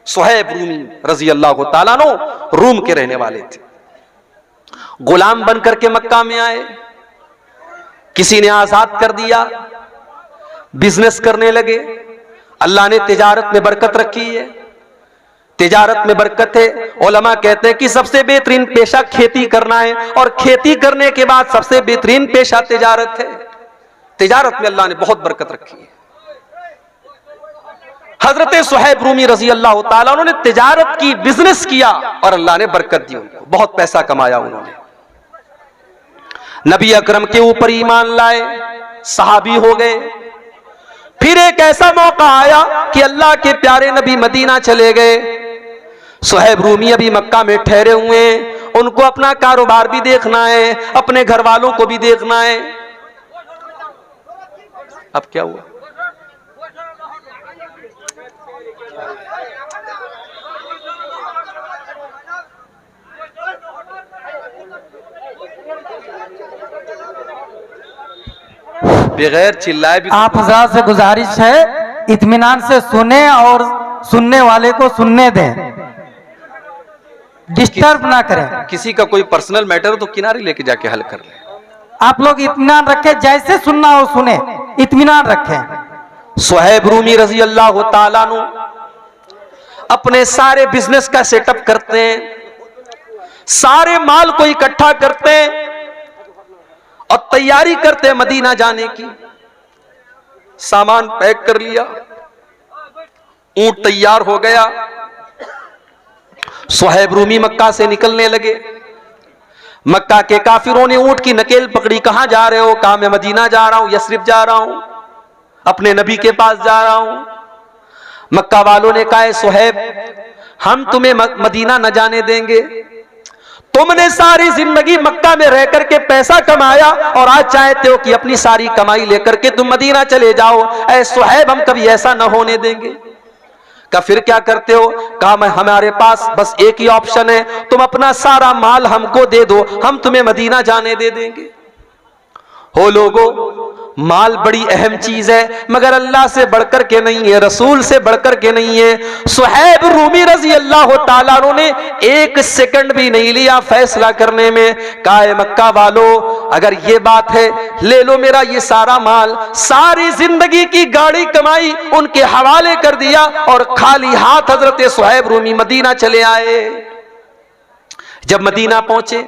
सुहैब रूमी रजी अल्लाह ताला अन्हु रूम के रहने वाले थे। गुलाम बनकर के मक्का में आए, किसी ने आजाद कर दिया, बिजनेस करने लगे। अल्लाह ने तिजारत में बरकत रखी है, तिजारत में बरकत है। उलमा कहते हैं कि सबसे बेहतरीन पेशा खेती करना है और खेती करने के बाद सबसे बेहतरीन पेशा तिजारत है। तिजारत में अल्लाह ने बहुत बरकत रखी है। हजरत सुहैब रूमी रजी अल्लाह ताला उन्होंने तिजारत की, बिजनेस किया और अल्लाह ने बरकत दी उनको, बहुत पैसा कमाया उन्होंने। नबी अकरम के ऊपर ईमान लाए, सहाबी हो गए। फिर एक ऐसा मौका आया कि अल्लाह के प्यारे नबी मदीना चले गए। सुहैब रूमी अभी मक्का में ठहरे हुए हैं, उनको अपना कारोबार भी देखना है, अपने घर वालों को भी देखना है। अब क्या हुआ? बगैर चिल्लाए भी आप हज़रात से गुजारिश है इत्मीनान से सुने और सुनने वाले को सुनने दें, डिस्टर्ब ना करें। किसी का कोई पर्सनल मैटर हो तो किनारे लेके जाके हल कर ले। आप लोग इत्मीनान रखें, जैसे सुनना हो सुने, इत्मीनान रखें। सुहैब रूमी रजी अल्लाह ताला अन्हु अपने सारे बिजनेस का सेटअप करते हैं, सारे माल को इकट्ठा करते हैं और तैयारी करते हैं मदीना जाने की। सामान पैक कर लिया, ऊंट तैयार हो गया। सुहैब रूमी मक्का से निकलने लगे। मक्का के काफिरों ने ऊंट की नकेल पकड़ी, कहां जा रहे हो? कहा मैं मदीना जा रहा हूं, यस्रिब जा रहा हूं, अपने नबी के पास जा रहा हूं। मक्का वालों ने कहा सुहैब हम तुम्हें मदीना न जाने देंगे, तुमने सारी जिंदगी मक्का में रह करके पैसा कमाया और आज चाहते हो कि अपनी सारी कमाई लेकर के तुम मदीना चले जाओ। ऐ सुहैब हम कभी ऐसा न होने देंगे। कहा फिर क्या करते हो? कहा मैं हमारे पास बस एक ही ऑप्शन है, तुम अपना सारा माल हमको दे दो, हम तुम्हें मदीना जाने दे देंगे। हो लोगो, माल बड़ी अहम चीज है मगर अल्लाह से बढ़कर के नहीं है, रसूल से बढ़कर के नहीं है। सुहैब रूमी रजी अल्लाह ताला अन्हु ने एक सेकंड भी नहीं लिया फैसला करने में। कहा मक्का वालों अगर ये बात है ले लो मेरा ये सारा माल, सारी जिंदगी की गाड़ी कमाई उनके हवाले कर दिया और खाली हाथ हजरत सुहैब रूमी मदीना चले आए। जब मदीना पहुंचे,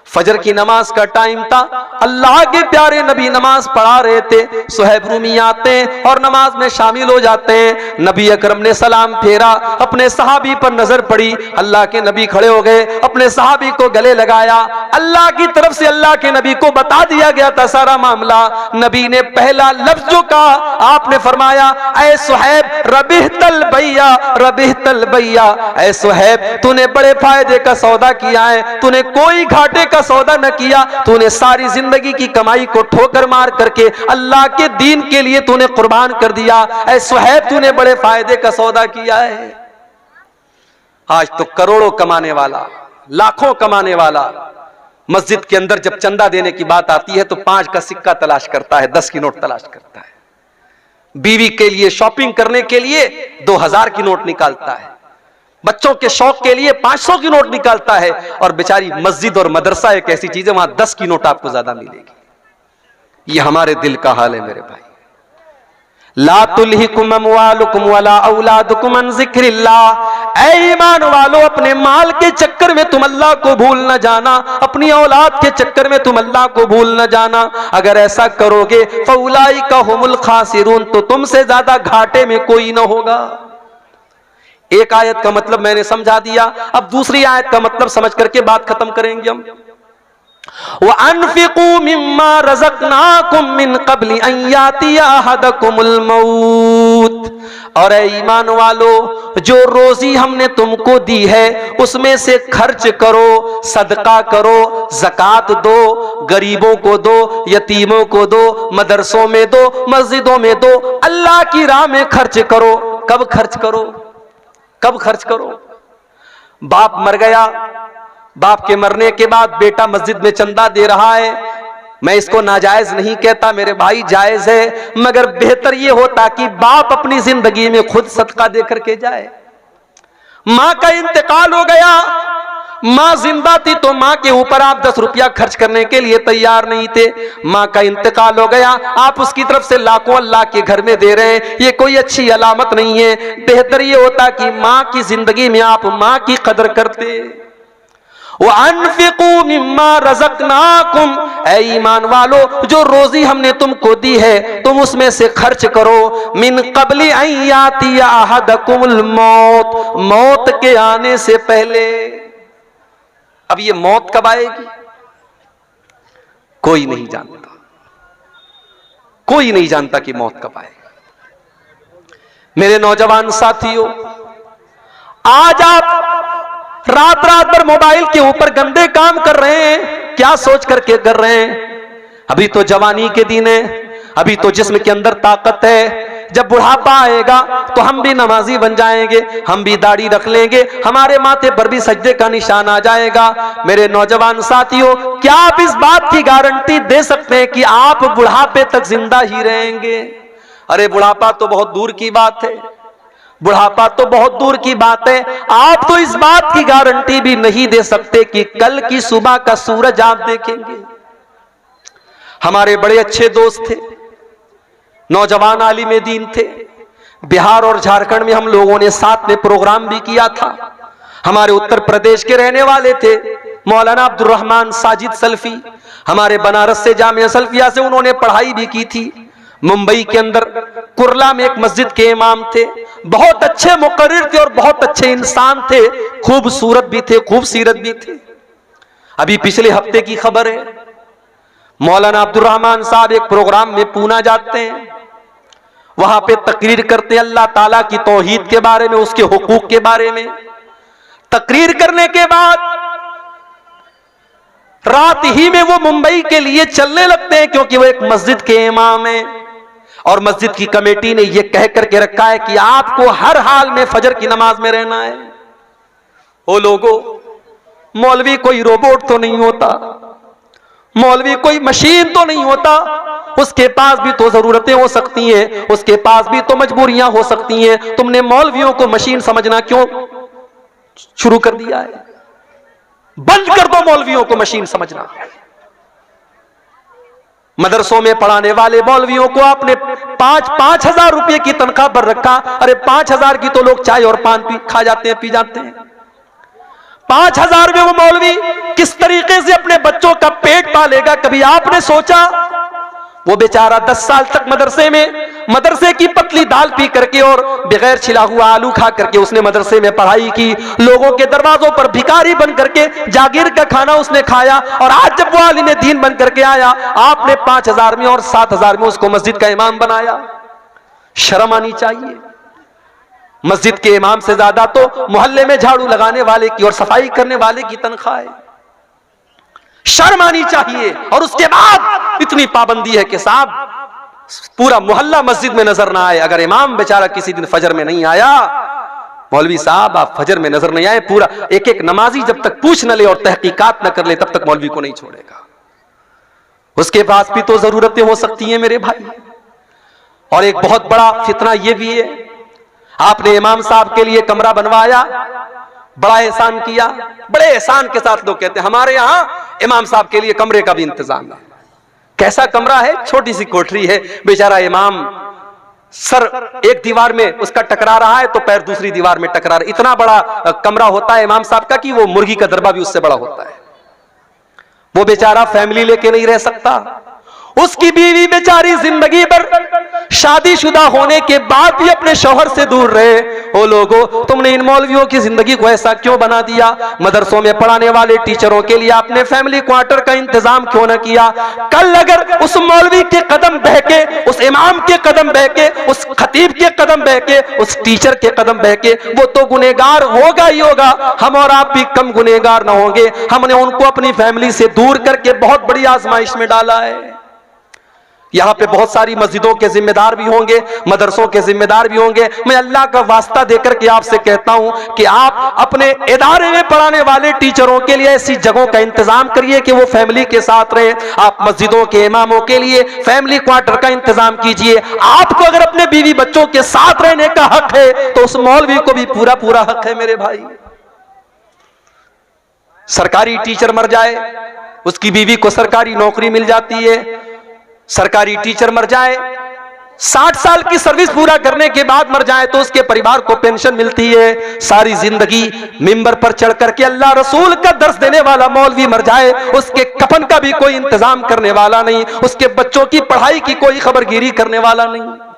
फजर की नमाज का टाइम था, अल्लाह के प्यारे नबी नमाज पढ़ा रहे थे। सुहैब रूमी आते हैं और नमाज में शामिल हो जाते हैं। नबी अकरम ने सलाम फेरा, अपने सहाबी पर नजर पड़ी, अल्लाह के नबी खड़े हो गए, अपने सहाबी को गले लगाया। अल्लाह की तरफ से अल्लाह के नबी को बता दिया गया था सारा मामला। नबी ने पहला लफ्ज जो कहा, आपने फरमाया ऐ सुहैब रबिहतल भैया, रबिहतल भैया, ऐ सुहैब तूने बड़े फायदे का सौदा किया है, तूने कोई घाटे का सौदा न किया, तूने सारी जिंदगी की कमाई को ठोकर मार करके अल्लाह के दीन के लिए तूने कुर्बान कर दिया। ऐ सुहैब तूने बड़े फायदे का सौदा किया है। आज तो करोड़ों कमाने वाला, लाखों कमाने वाला मस्जिद के अंदर जब चंदा देने की बात आती है तो 5 का सिक्का तलाश करता है, 10 की नोट तलाश करता है। बीवी के लिए शॉपिंग करने के लिए 2000 की नोट निकालता है, बच्चों के शौक के लिए 500 की नोट निकालता है। और बेचारी मस्जिद और मदरसा एक ऐसी चीज है वहां 10 की नोट आपको ज्यादा मिलेगी। ये हमारे दिल का हाल है मेरे भाई। ला तुल्हिकुम अमवालुकुम वला औलादुकुम अन जिक्रिल्लाह, ऐ ईमान वालों अपने माल के चक्कर में तुम अल्लाह को भूल न जाना, अपनी औलाद के चक्कर में तुम अल्लाह को भूल न जाना। अगर ऐसा करोगे फउलाइका हुमुल खासिरून, तो तुमसे ज्यादा घाटे में कोई न होगा। एक आयत का मतलब मैंने समझा दिया, अब दूसरी आयत का मतलब समझ करके बात खत्म करेंगे हम। वअन्फिकू मिम्मा रज़क़नाकुम मिन क़ब्लि अन यातिया अहदकुमुल मौत, और ऐ ईमान वालों जो रोजी हमने तुमको दी है उसमें से खर्च करो, सदका करो, ज़कात दो, गरीबों को दो, यतीमों को दो, मदरसों में दो, मस्जिदों में दो, अल्लाह की राह में खर्च करो। कब खर्च करो? कब खर्च करो? बाप मर गया, बाप के मरने के बाद बेटा मस्जिद में चंदा दे रहा है, मैं इसको नाजायज नहीं कहता मेरे भाई, जायज है, मगर बेहतर यह होता कि बाप अपनी जिंदगी में खुद सदका दे करके जाए। मां का इंतकाल हो गया, मां जिंदा थी तो मां के ऊपर आप 10 रुपया खर्च करने के लिए तैयार नहीं थे। मां का इंतकाल हो गया, आप उसकी तरफ से लाखों अल्लाह के घर में दे रहे हैं, ये कोई अच्छी अलामत नहीं है। बेहतर ये होता कि मां की जिंदगी में आप मां की कदर करते। वो अनफिकू मिम्मा रज़क़नाकुम, ऐ ईमान वालो जो रोजी हमने तुमको दी है तुम उसमें से खर्च करो। मिन क़ब्लि अन यातिया अहदकुमुल मौत, मौत के आने से पहले। अब ये मौत कब आएगी कोई नहीं जानता, कोई नहीं जानता कि मौत कब आएगी। मेरे नौजवान साथियों, आज आप रात रात भर मोबाइल के ऊपर गंदे काम कर रहे हैं, क्या सोच करके कर रहे हैं? अभी तो जवानी के दिन है, अभी तो जिस्म के अंदर ताकत है। जब बुढ़ापा आएगा तो हम भी नमाजी बन जाएंगे, हम भी दाढ़ी रख लेंगे, हमारे माथे पर भी सजदे का निशान आ जाएगा। मेरे नौजवान साथियों, क्या आप इस बात की गारंटी दे सकते हैं कि आप बुढ़ापे तक जिंदा ही रहेंगे? अरे बुढ़ापा तो बहुत दूर की बात है, बुढ़ापा तो बहुत दूर की बात है। आप तो इस बात की गारंटी भी नहीं दे सकते कि कल की सुबह का सूरज आप देखेंगे। हमारे बड़े अच्छे दोस्त थे, नौजवान आलिम दीन थे, बिहार और झारखंड में हम लोगों ने साथ में प्रोग्राम भी किया था। हमारे उत्तर प्रदेश के रहने वाले थे मौलाना अब्दुल रहमान साजिद सल्फी, हमारे बनारस से जामिया सल्फिया से उन्होंने पढ़ाई भी की थी। मुंबई के अंदर कुर्ला में एक मस्जिद के इमाम थे, बहुत अच्छे मुकर्रिर थे और बहुत अच्छे इंसान थे, खूबसूरत भी थे, खूबसीरत भी थे। अभी पिछले हफ्ते की खबर है, मौलाना अब्दुल रहमान साहब एक प्रोग्राम में पूना जाते हैं, वहां पे तकरीर करते हैं अल्लाह ताला की तौहीद के बारे में, उसके हुकूक के बारे में। तकरीर करने के बाद रात ही में वो मुंबई के लिए चलने लगते हैं, क्योंकि वो एक मस्जिद के इमाम हैं और मस्जिद की कमेटी ने यह कह करके रखा है कि आपको हर हाल में फजर की नमाज में रहना है। ओ लोगों, मौलवी कोई रोबोट तो नहीं होता, मौलवी कोई मशीन तो नहीं होता, उसके पास भी तो जरूरतें हो सकती हैं, उसके पास भी तो मजबूरियां हो सकती हैं। तुमने मौलवियों को मशीन समझना क्यों शुरू कर दिया है? बंद कर दो मौलवियों को मशीन समझना। मदरसों में पढ़ाने वाले मौलवियों को आपने 5-5 हजार रुपए की तनख्वाह पर रखा। अरे 5 हजार की तो लोग चाय और पान खा जाते हैं, पी जाते हैं। 5 हजार में वो मौलवी किस तरीके से अपने बच्चों का पेट पालेगा, कभी आपने सोचा? वो बेचारा 10 साल तक मदरसे की पतली दाल पी करके और बगैर छिला हुआ आलू खा करके उसने मदरसे में पढ़ाई की, लोगों के दरवाजों पर भिखारी बन करके जागीर का खाना उसने खाया, और आज जब वो आलिम दीन बन करके आया, आपने 5 हजार में और 7 हजार में उसको मस्जिद का इमाम बनाया। शर्म आनी चाहिए। मस्जिद के इमाम से ज्यादा तो मोहल्ले में झाड़ू लगाने वाले की और सफाई करने वाले की तनख्वाह है। शर्म आनी चाहिए। और उसके बाद इतनी पाबंदी है कि साहब पूरा मोहल्ला मस्जिद में नजर ना आए। अगर इमाम बेचारा किसी दिन फजर में नहीं आया, मौलवी साहब आप फजर में नजर नहीं आए, पूरा एक एक नमाजी जब तक पूछ न ले और तहकीकात न कर ले तब तक मौलवी को नहीं छोड़ेगा। उसके पास भी तो जरूरतें हो सकती हैं मेरे भाई। और एक बहुत बड़ा फितना यह भी है, आपने इमाम साहब के लिए कमरा बनवाया, बड़ा एहसान किया, बड़े एहसान के साथ लोग कहते हैं हमारे यहां इमाम साहब के लिए कमरे का भी इंतजाम है। कैसा कमरा है? छोटी सी कोठरी है, बेचारा इमाम सर एक दीवार में उसका टकरा रहा है तो पैर दूसरी दीवार में टकरा रहा है। इतना बड़ा कमरा होता है इमाम साहब का कि वो मुर्गी का दरबा भी उससे बड़ा होता है। वो बेचारा फैमिली लेके नहीं रह सकता। उसकी बीवी बेचारी जिंदगी भर शादीशुदा होने के बाद भी अपने शौहर से दूर रहे। ओ लोगों, तुमने इन मौलवियों की जिंदगी को ऐसा क्यों बना दिया? मदरसों में पढ़ाने वाले टीचरों के लिए आपने फैमिली क्वार्टर का इंतजाम क्यों न किया? कल अगर उस मौलवी के कदम बहके, उस इमाम के कदम बहके, उस खतीब के कदम बहके, उस टीचर के कदम बहके, वो तो गुनहगार होगा ही होगा। हम और आप भी कम गुनहगार न होंगे। हमने उनको अपनी फैमिली से दूर करके बहुत बड़ी आजमाइश में डाला है। यहां पे बहुत सारी मस्जिदों के जिम्मेदार भी होंगे, मदरसों के जिम्मेदार भी होंगे। मैं अल्लाह का वास्ता देकर के आपसे कहता हूं कि आप अपने इदारे में पढ़ाने वाले टीचरों के लिए ऐसी जगहों का इंतजाम करिए कि वो फैमिली के साथ रहे। आप मस्जिदों के इमामों के लिए फैमिली क्वार्टर का इंतजाम कीजिए। आपको अगर अपने बीवी बच्चों के साथ रहने का हक है तो उस मौलवी को भी पूरा पूरा हक है मेरे भाई। सरकारी टीचर मर जाए, उसकी बीवी को सरकारी नौकरी मिल जाती है। सरकारी टीचर मर जाए, 60 साल की सर्विस पूरा करने के बाद मर जाए तो उसके परिवार को पेंशन मिलती है। सारी जिंदगी मिंबर पर चढ़ करके अल्लाह रसूल का दर्स देने वाला मौलवी मर जाए, उसके कफन का भी कोई इंतजाम करने वाला नहीं, उसके बच्चों की पढ़ाई की कोई खबरगिरी करने वाला नहीं।